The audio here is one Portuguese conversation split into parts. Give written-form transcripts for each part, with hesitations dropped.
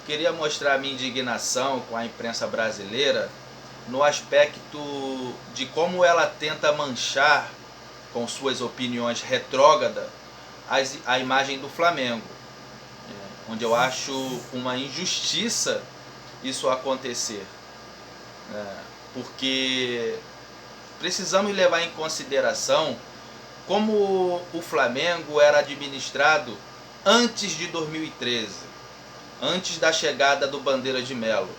queria mostrar a minha indignação com a imprensa brasileira no aspecto de como ela tenta manchar com suas opiniões retrógradas a imagem do Flamengo, onde eu acho uma injustiça isso acontecer, porque precisamos levar em consideração como o Flamengo era administrado antes de 2013, antes da chegada do Bandeira de Melo.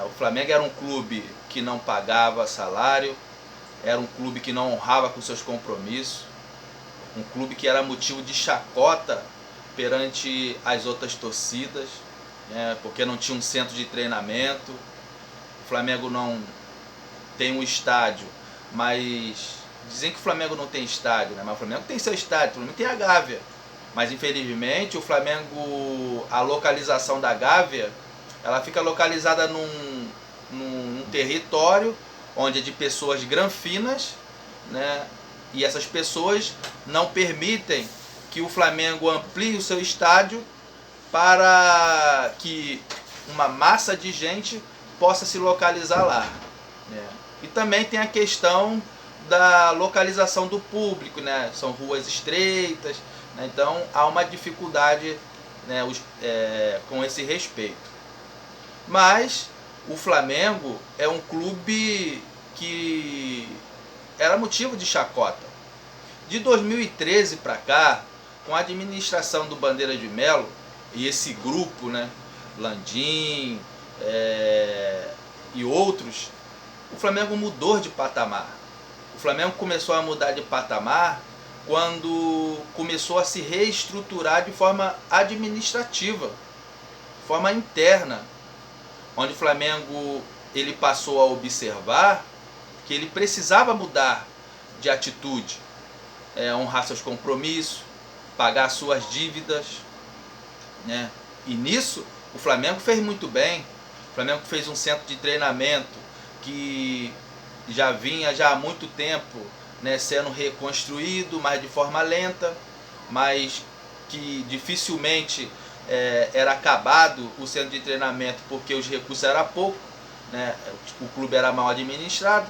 O Flamengo era um clube que não pagava salário, era um clube que não honrava com seus compromissos, um clube que era motivo de chacota perante as outras torcidas, porque não tinha um centro de treinamento. O Flamengo não tem um estádio, mas dizem que o Flamengo não tem estádio, mas o Flamengo tem seu estádio, o Flamengo tem a Gávea. Mas infelizmente o Flamengo, a localização da Gávea, ela fica localizada num território onde é de pessoas granfinas, e essas pessoas não permitem que o Flamengo amplie o seu estádio para que uma massa de gente possa se localizar lá. E também tem a questão da localização do público, são ruas estreitas, então há uma dificuldade com esse respeito. Mas o Flamengo é um clube que era motivo de chacota. De 2013 para cá, com a administração do Bandeira de Melo e esse grupo, Landim e outros, o Flamengo mudou de patamar. O Flamengo começou a mudar de patamar quando começou a se reestruturar de forma administrativa, de forma interna, onde o Flamengo ele passou a observar que ele precisava mudar de atitude, honrar seus compromissos, pagar suas dívidas, E nisso o Flamengo fez muito bem. O Flamengo fez um centro de treinamento que já vinha há muito tempo sendo reconstruído, mas de forma lenta, mas que dificilmente era acabado o centro de treinamento porque os recursos eram pouco, o clube era mal administrado.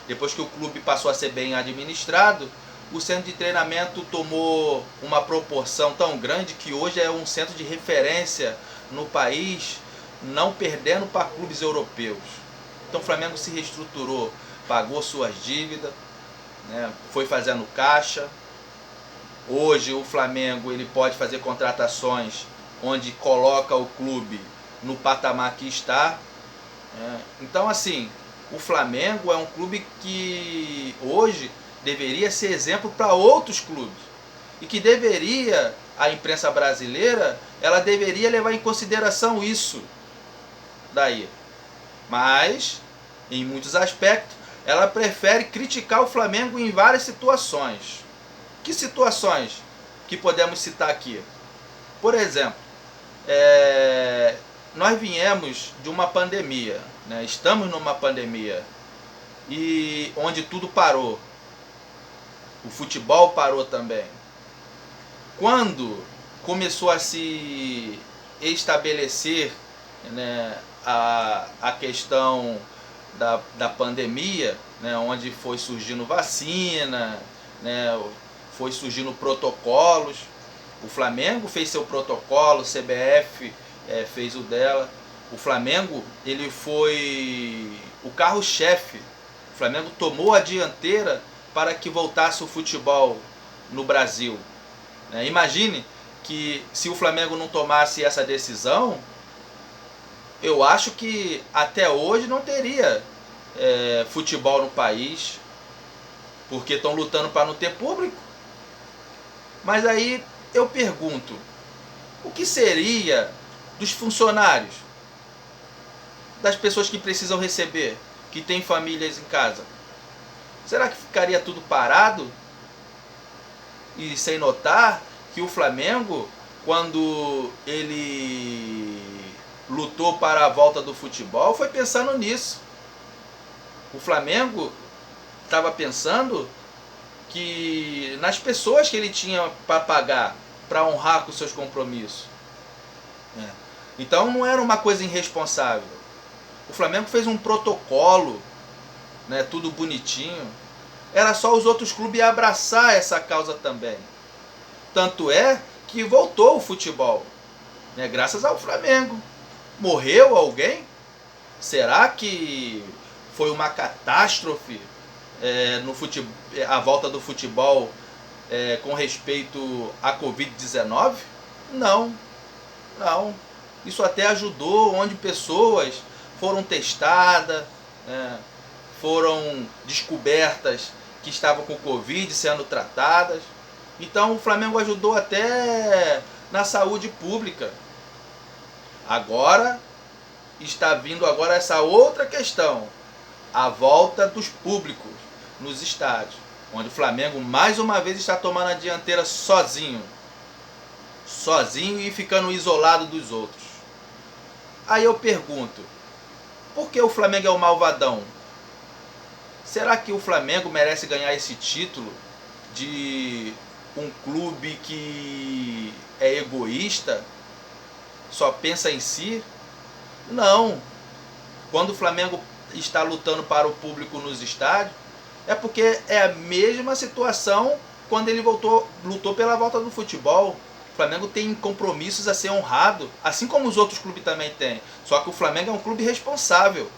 Depois que o clube passou a ser bem administrado, o centro de treinamento tomou uma proporção tão grande que hoje é um centro de referência no país, não perdendo para clubes europeus. Então o Flamengo se reestruturou, pagou suas dívidas, foi fazendo caixa. Hoje o Flamengo ele pode fazer contratações onde coloca o clube no patamar que está. Então assim, o Flamengo é um clube que hoje deveria ser exemplo para outros clubes e que deveria, a imprensa brasileira, ela deveria levar em consideração isso daí. Mas, em muitos aspectos, ela prefere criticar o Flamengo em várias situações. Que situações que podemos citar aqui? Por exemplo, nós viemos de uma pandemia, estamos numa pandemia, e onde tudo parou. O futebol parou também. Quando começou a se estabelecer a questão da pandemia, onde foi surgindo vacina, foi surgindo protocolos, o Flamengo fez seu protocolo, o CBF fez o dela. O Flamengo ele foi o carro-chefe. O Flamengo tomou a dianteira para que voltasse o futebol no Brasil. Imagine que se o Flamengo não tomasse essa decisão, eu acho que até hoje não teria futebol no país, porque estão lutando para não ter público. Mas aí eu pergunto, o que seria dos funcionários, das pessoas que precisam receber, que têm famílias em casa? Será que ficaria tudo parado? E sem notar que o Flamengo, quando ele lutou para a volta do futebol, foi pensando nisso. O Flamengo estava pensando que nas pessoas que ele tinha para pagar, para honrar com seus compromissos. Então não era uma coisa irresponsável. O Flamengo fez um protocolo, né, tudo bonitinho. Era só os outros clubes abraçar essa causa também. Tanto é que voltou o futebol, né, graças ao Flamengo. Morreu alguém? Será que foi uma catástrofe no futebol, a volta do futebol com respeito à Covid-19? Não, não. Isso até ajudou, onde pessoas foram testadas, foram descobertas que estavam com Covid sendo tratadas. Então o Flamengo ajudou até na saúde pública. Agora está vindo agora essa outra questão, a volta dos públicos nos estádios, onde o Flamengo mais uma vez está tomando a dianteira sozinho e ficando isolado dos outros. Aí eu pergunto, por que o Flamengo é o malvadão? Será que o Flamengo merece ganhar esse título de um clube que é egoísta, só pensa em si? Não. Quando o Flamengo está lutando para o público nos estádios, é porque é a mesma situação quando ele lutou pela volta do futebol. O Flamengo tem compromissos a ser honrado, assim como os outros clubes também têm. Só que o Flamengo é um clube responsável.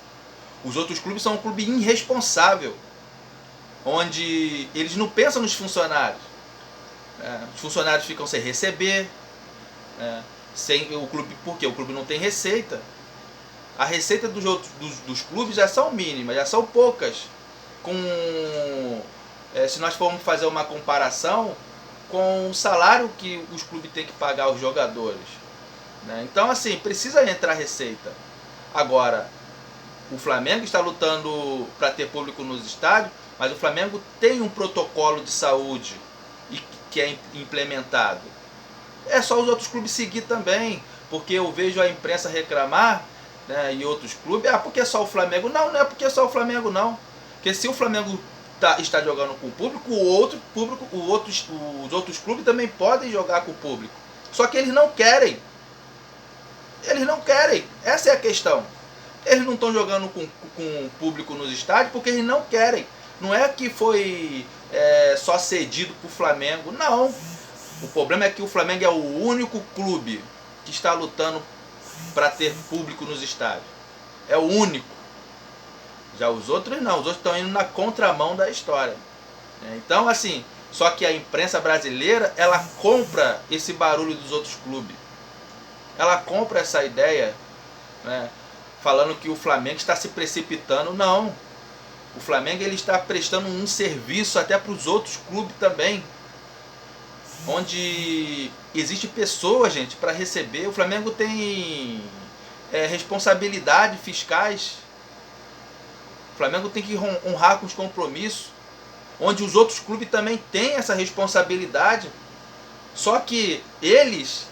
Os outros clubes são um clube irresponsável, onde eles não pensam nos funcionários. Os funcionários ficam sem receber, sem o clube, porque o clube não tem receita. A receita dos clubes já são mínimas, já são poucas. Se nós formos fazer uma comparação com o salário que os clubes têm que pagar aos jogadores, né? Então, assim, precisa entrar receita. Agora, o Flamengo está lutando para ter público nos estádios, mas o Flamengo tem um protocolo de saúde que é implementado. É só os outros clubes seguir também, porque eu vejo a imprensa reclamar, né, e outros clubes, porque é só o Flamengo. Não, não é porque é só o Flamengo, não. Porque se o Flamengo está jogando com o público, os outros clubes também podem jogar com o público. Só que eles não querem. Eles não querem. Essa é a questão. Eles não estão jogando com o público nos estádios porque eles não querem. Não é que foi só cedido para o Flamengo. Não. O problema é que o Flamengo é o único clube que está lutando para ter público nos estádios. É o único. Já os outros não. Os outros estão indo na contramão da história. Então, assim, só que a imprensa brasileira, ela compra esse barulho dos outros clubes. Ela compra essa ideia, né, falando que o Flamengo está se precipitando. Não. O Flamengo, ele está prestando um serviço até para os outros clubes também, onde existe pessoas, gente, para receber. O Flamengo tem responsabilidade fiscais. O Flamengo tem que honrar com os compromissos, onde os outros clubes também têm essa responsabilidade. Só que eles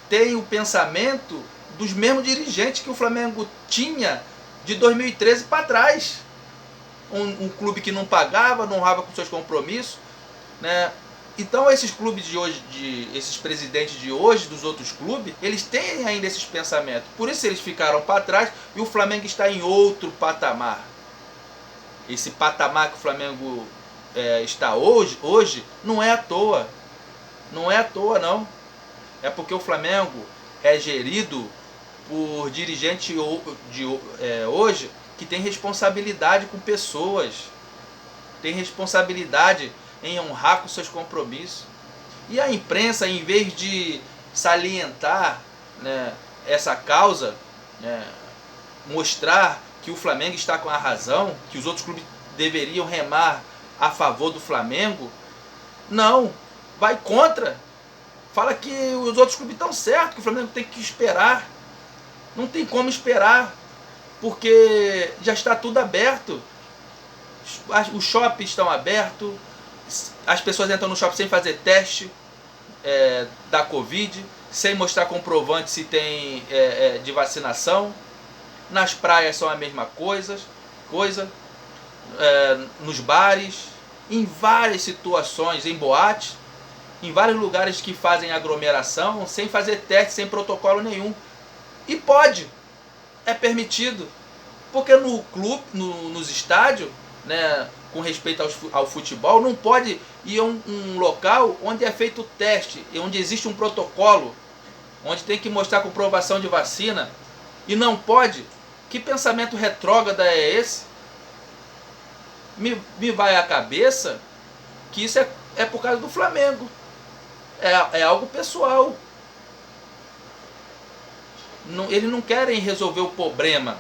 têm o pensamento dos mesmos dirigentes que o Flamengo tinha de 2013 para trás. Um clube que não pagava, não honrava com seus compromissos, né? Então esses clubes de hoje, esses presidentes de hoje, dos outros clubes, eles têm ainda esses pensamentos. Por isso eles ficaram para trás e o Flamengo está em outro patamar. Esse patamar que o Flamengo está hoje não é à toa. Não é à toa, não. É porque o Flamengo é gerido por dirigente hoje que tem responsabilidade com pessoas, tem responsabilidade em honrar com seus compromissos. E a imprensa, em vez de salientar, né, essa causa, né, mostrar que o Flamengo está com a razão, que os outros clubes deveriam remar a favor do Flamengo, não, vai contra. Fala que os outros clubes estão certos, que o Flamengo tem que esperar. Não tem como esperar, porque já está tudo aberto. Os shoppings estão abertos, as pessoas entram no shopping sem fazer teste da Covid, sem mostrar comprovante se tem de vacinação. Nas praias são a mesma coisa, nos bares, em várias situações, em boates, em vários lugares que fazem aglomeração, sem fazer teste, sem protocolo nenhum. E pode, é permitido. Porque no clube, nos estádios, né, com respeito ao futebol, não pode ir a um local onde é feito o teste, onde existe um protocolo, onde tem que mostrar comprovação de vacina, e não pode. Que pensamento retrógrado é esse? Me vai à cabeça que isso é por causa do Flamengo. É algo pessoal. Eles não querem resolver o problema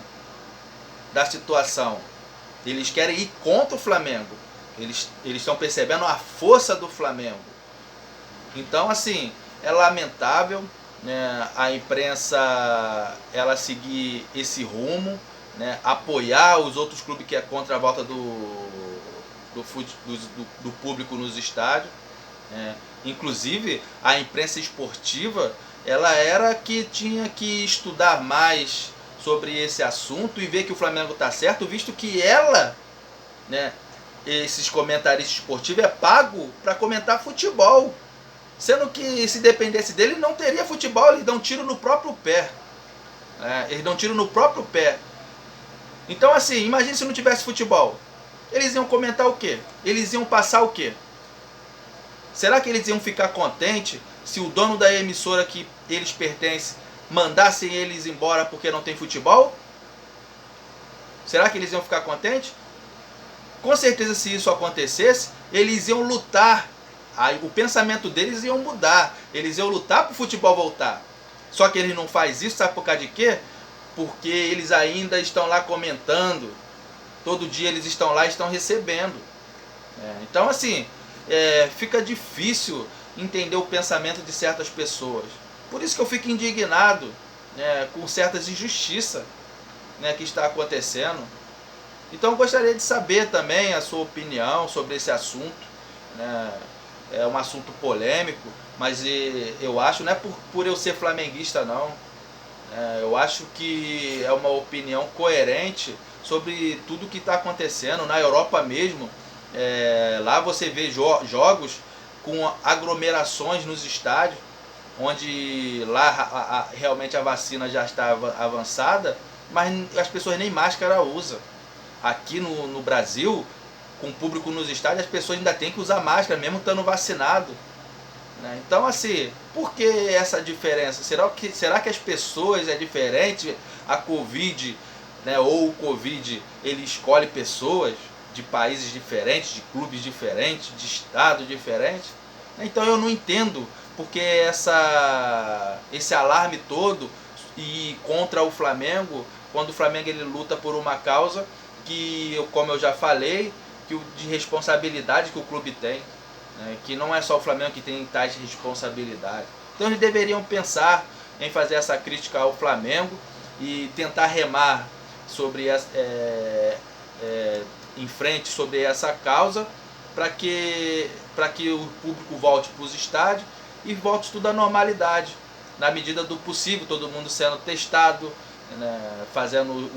da situação. Eles querem ir contra o Flamengo. Eles estão percebendo a força do Flamengo. Então, assim, é lamentável, né, a imprensa ela seguir esse rumo, né, apoiar os outros clubes que é contra a volta do público nos estádios. Inclusive, a imprensa esportiva ela era que tinha que estudar mais sobre esse assunto e ver que o Flamengo está certo, visto que ela, né, esses comentaristas esportivos, é pago para comentar futebol. Sendo que se dependesse dele, não teria futebol, eles dão tiro no próprio pé. Eles dão tiro no próprio pé. Então, assim, imagine se não tivesse futebol. Eles iam comentar o quê? Eles iam passar o quê? Será que eles iam ficar contentes se o dono da emissora que eles pertencem mandassem eles embora porque não tem futebol? Será que eles iam ficar contentes? Com certeza, se isso acontecesse, eles iam lutar. Aí, o pensamento deles iam mudar. Eles iam lutar para o futebol voltar. Só que eles não fazem isso, sabe por causa de quê? Porque eles ainda estão lá comentando. Todo dia eles estão lá e estão recebendo. Então, assim, fica difícil entender o pensamento de certas pessoas. Por isso que eu fico indignado, né, com certas injustiças, né, que está acontecendo. Então eu gostaria de saber também a sua opinião sobre esse assunto, né? É um assunto polêmico, mas eu acho, não é por eu ser flamenguista não, eu acho que é uma opinião coerente sobre tudo que está acontecendo na Europa mesmo. Lá você vê jogos com aglomerações nos estádios, onde lá realmente a vacina já está avançada, mas as pessoas nem máscara usam. Aqui no Brasil, com o público nos estádios, as pessoas ainda têm que usar máscara, mesmo estando vacinado. Então, assim, por que essa diferença? Será que as pessoas é diferente? A Covid, né, ou o Covid, ele escolhe pessoas de países diferentes, de clubes diferentes, de estados diferentes? Então eu não entendo porque esse alarme todo e contra o Flamengo, quando o Flamengo ele luta por uma causa que, como eu já falei, de responsabilidade que o clube tem, né? Que não é só o Flamengo que tem tais responsabilidades. Então eles deveriam pensar em fazer essa crítica ao Flamengo e tentar remar sobre em frente sobre essa causa, para que o público volte para os estádios e volte tudo à normalidade, na medida do possível, todo mundo sendo testado, né, fazendo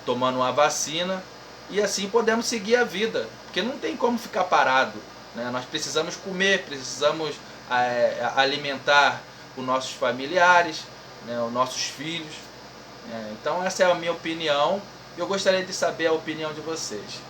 tomando uma vacina, e assim podemos seguir a vida, porque não tem como ficar parado, né? Nós precisamos comer, precisamos alimentar os nossos familiares, né, os nossos filhos. Então essa é a minha opinião. Eu gostaria de saber a opinião de vocês.